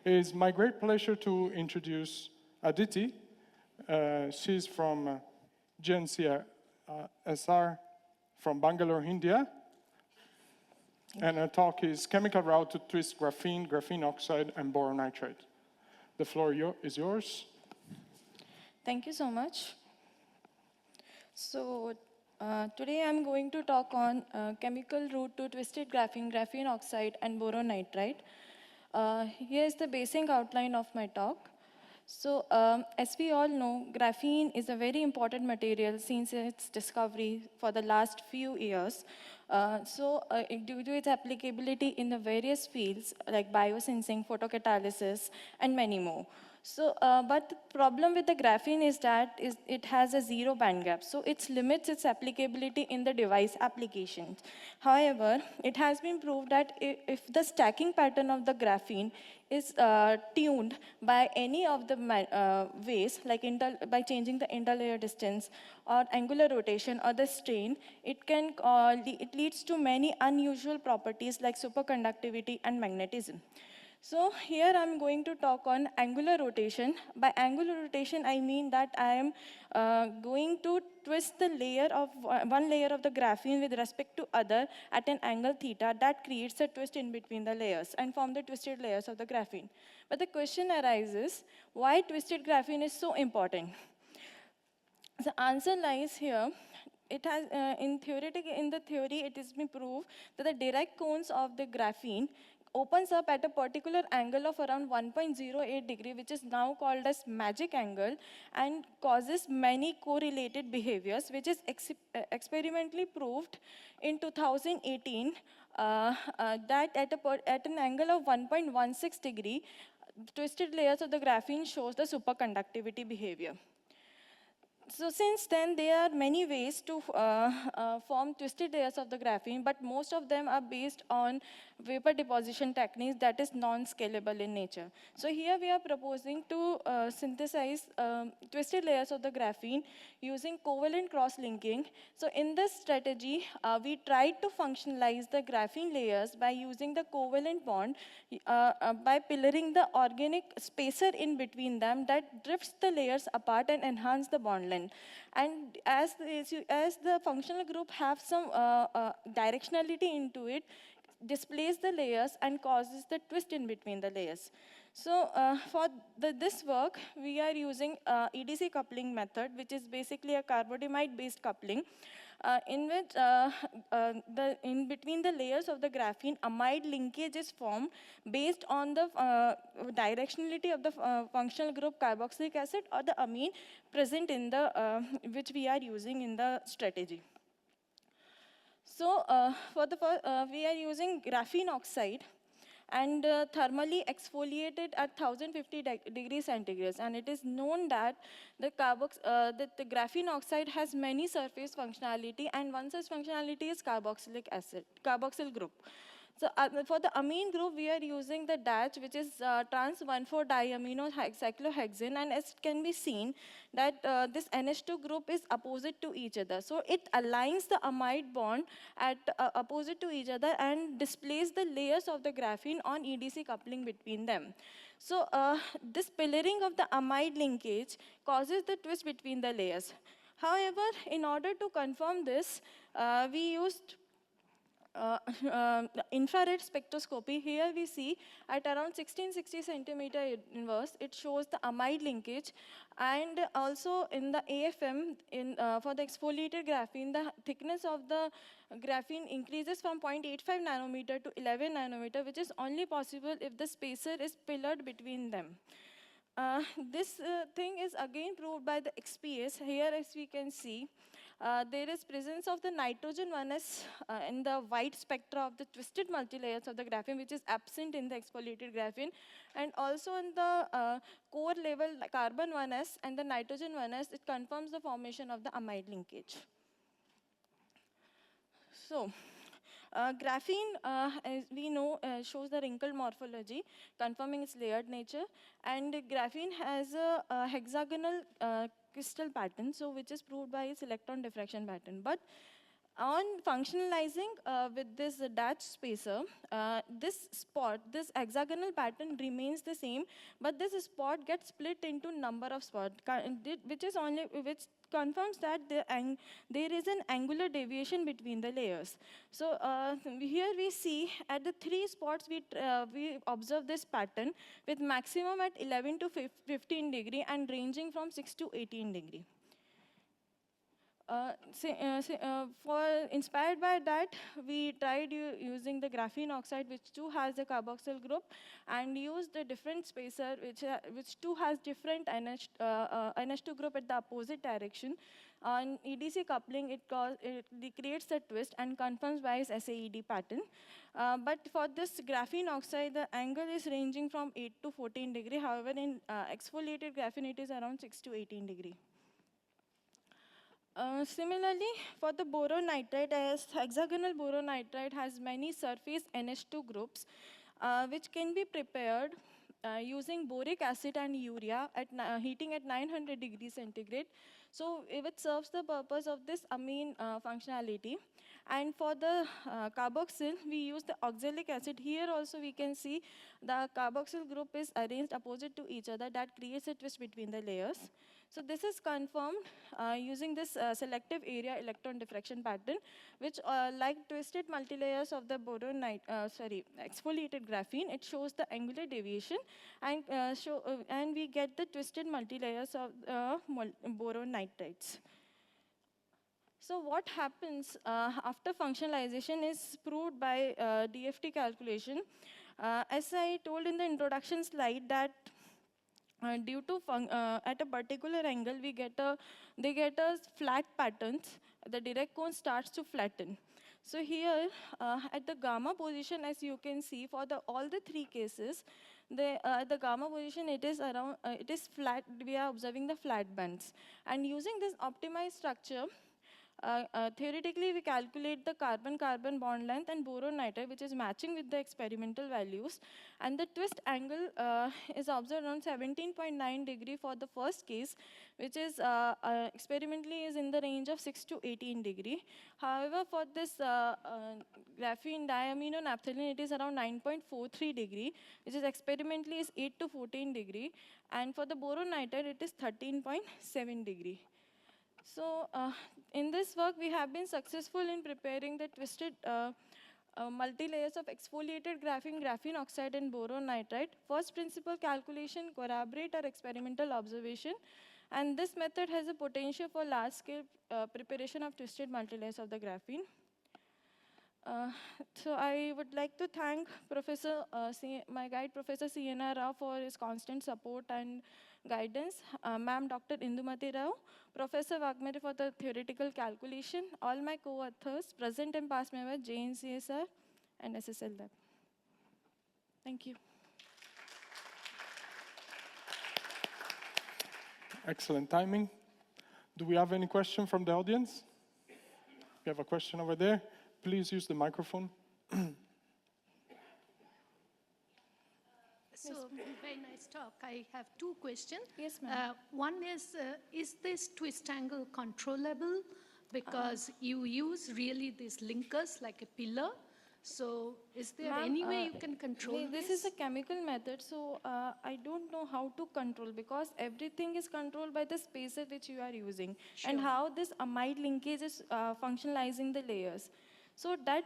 It's my great pleasure to introduce Aditi. She's from GNCSR from Bangalore, India. And her talk is Chemical Route to Twist Graphene, Graphene Oxide, and Boron Nitride. The floor is yours. Thank you so much. So today I'm going to talk on chemical route to twisted graphene, graphene oxide, and boron nitride. Here's the basic outline of my talk. So as we all know, graphene is a very important material since its discovery for the last few years. Due to its applicability in the various fields like biosensing, photocatalysis, and many more. So, but the problem with the graphene is that it has a zero band gap. So it limits its applicability in the device applications. However, it has been proved that if the stacking pattern of the graphene is tuned by any of the ways, like by changing the interlayer distance or angular rotation or the strain, it leads to many unusual properties like superconductivity and magnetism. So here I'm going to talk on angular rotation. By angular rotation, I mean that I am going to twist the one layer of the graphene with respect to other at an angle theta that creates a twist in between the layers and form the twisted layers of the graphene. But the question arises, why twisted graphene is so important? The answer lies here. It has, in the theory, it has been proved that the direct cones of the graphene opens up at a particular angle of around 1.08 degree, which is now called as magic angle, and causes many correlated behaviors, which is experimentally proved in 2018 that at an angle of 1.16 degree, twisted layers of the graphene shows the superconductivity behavior. So since then, there are many ways to form twisted layers of the graphene, but most of them are based on vapor deposition techniques that is non-scalable in nature. So here we are proposing to synthesize twisted layers of the graphene using covalent cross-linking. So in this strategy, we tried to functionalize the graphene layers by using the covalent bond by pillaring the organic spacer in between them that drifts the layers apart and enhance the bond length. And as the functional group have some directionality into it, displays the layers and causes the twist in between the layers. So for this work, we are using EDC coupling method, which is basically a carbonamide-based coupling, in which in between the layers of the graphene, amide linkage is formed based on the directionality of the functional group carboxylic acid or the amine present in the which we are using in the strategy. So we are using graphene oxide and thermally exfoliated at 1050 degrees centigrade. And it is known that the graphene oxide has many surface functionality, and one such functionality is carboxyl group. So for the amine group, we are using the DACH, which is trans 1,4-diamino cyclohexane, and as it can be seen that this NH2 group is opposite to each other. So it aligns the amide bond at opposite to each other and displays the layers of the graphene on EDC coupling between them. So this pillaring of the amide linkage causes the twist between the layers. However, in order to confirm this, we used infrared spectroscopy. Here we see at around 1660 centimeter inverse, it shows the amide linkage, and also in the AFM, for the exfoliated graphene, the thickness of the graphene increases from 0.85 nanometer to 11 nanometer, which is only possible if the spacer is pillared between them. This thing is again proved by the XPS. Here, as we can see, there is presence of the nitrogen 1s in the white spectra of the twisted multilayers of the graphene, which is absent in the exfoliated graphene, and also in the core level carbon 1s and the nitrogen 1s, it confirms the formation of the amide linkage. So, graphene, as we know, shows the wrinkled morphology, confirming its layered nature, and graphene has a hexagonal crystal pattern, so which is proved by its electron diffraction pattern. But On functionalizing with this Dutch spacer, this spot, this hexagonal pattern remains the same, but this spot gets split into number of spots, which confirms that there is an angular deviation between the layers. So here we see at the 3 spots we observe this pattern with maximum at 11 to 15 degree and ranging from 6 to 18 degree. Inspired by that, we tried using the graphene oxide, which too has a carboxyl group, and used a different spacer, which too has different NH2 group at the opposite direction. On EDC coupling, it creates a twist and confirms by its SAED pattern. But for this graphene oxide, the angle is ranging from 8 to 14 degree. However, in exfoliated graphene, it is around 6 to 18 degree. Similarly, for the boron nitride, as hexagonal boron nitride has many surface NH2 groups, which can be prepared using boric acid and urea at heating at 900 degrees centigrade. So it serves the purpose of this amine functionality. And for the carboxyl, we use the oxalic acid. Here also we can see the carboxyl group is arranged opposite to each other. That creates a twist between the layers. So this is confirmed using this selective area electron diffraction pattern, which like twisted multilayers of the exfoliated graphene, it shows the angular deviation, and and we get the twisted multilayers of boron nitrides. So what happens after functionalization is proved by DFT calculation. As I told in the introduction slide that due to at a particular angle, they get a flat patterns. The direct cone starts to flatten. So here, at the gamma position, as you can see, for all the 3 cases, the gamma position, it is flat. We are observing the flat bands. And using this optimized structure, theoretically, we calculate the carbon-carbon bond length and boron nitride, which is matching with the experimental values. And the twist angle is observed around 17.9 degree for the first case, which is experimentally is in the range of 6 to 18 degree. However, for this graphene diamino naphthalene, it is around 9.43 degree, which is experimentally is 8 to 14 degree. And for the boron nitride, it is 13.7 degree. So in this work, we have been successful in preparing the twisted multi-layers of exfoliated graphene oxide, and boron nitride. First principle calculation corroborate our experimental observation, and this method has a potential for large-scale preparation of twisted multi-layers of the graphene. So I would like to thank my guide, Professor C.N.R. Rao, for his constant support and guidance, Ma'am Dr. Indumati Rao, Professor Wagmere for the theoretical calculation, all my co-authors, present and past members, JNCSR and SSL Lab. Thank you. Excellent timing. Do we have any question from the audience? We have a question over there. Please use the microphone. So, very nice talk. I have 2 questions. Yes, ma'am. One is this twist angle controllable? Because you use really these linkers like a pillar. So, is there any way you can control this? This is a chemical method, so I don't know how to control, because everything is controlled by the spacer which you are using, Sure. and how this amide linkage is functionalizing the layers. So that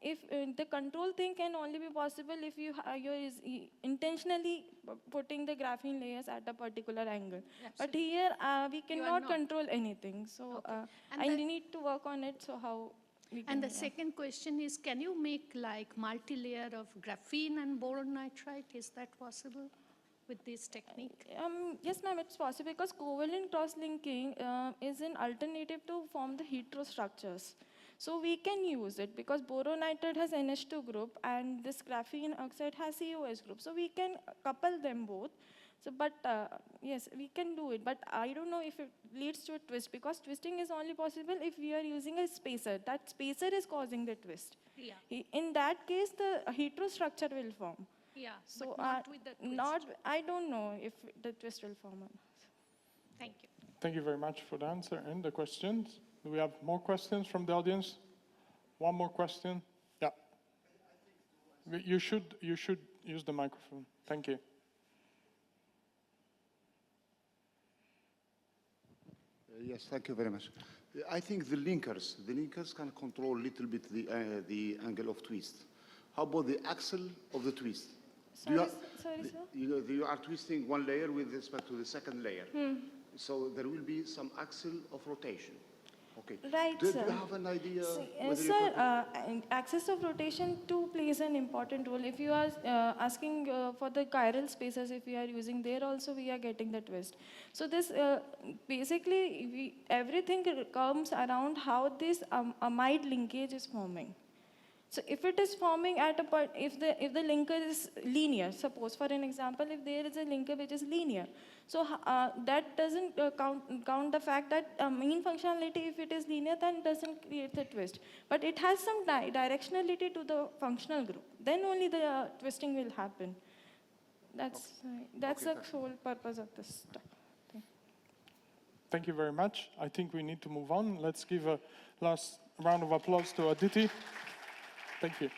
if the control thing can only be possible if you're intentionally putting the graphene layers at a particular angle. Absolutely. But here we cannot not. control anything. So Okay. I need to work on it. So how we can? And the second question is, can you make like multi-layer of graphene and boron nitride? Is that possible with this technique? Yes, ma'am, it's possible, because covalent cross-linking is an alternative to form the heterostructures. So we can use it, because boron nitride has NH2 group and this graphene oxide has COS group. So we can couple them both. So, but yes, we can do it. But I don't know if it leads to a twist, because twisting is only possible if we are using a spacer. That spacer is causing the twist. Yeah. In that case, the heterostructure will form. Yeah, So but not with the twist. I don't know if the twist will form or not. Thank you. Thank you very much for the answer and the questions. Do we have more questions from the audience? One more question? Yeah. You should use the microphone. Thank you. Yes, thank you very much. I think the linkers can control a little bit the angle of twist. How about the axle of the twist? Sorry, sir? You are twisting one layer with respect to the second layer. So there will be some axle of rotation. Okay. Right, do sir. you have an idea? Sir, axis of rotation too plays an important role. If you are asking for the chiral spaces, if we are using there also, we are getting the twist. So this basically everything comes around how this amide linkage is forming. So if it is forming at a point, if the linker is linear, suppose for an example, if there is a linker which is linear, so that doesn't count the fact that mean functionality, if it is linear, then doesn't create the twist. But it has some directionality to the functional group. Then only the twisting will happen. That's the whole purpose of this talk. Thank you very much. I think we need to move on. Let's give a last round of applause to Aditi. Thank you.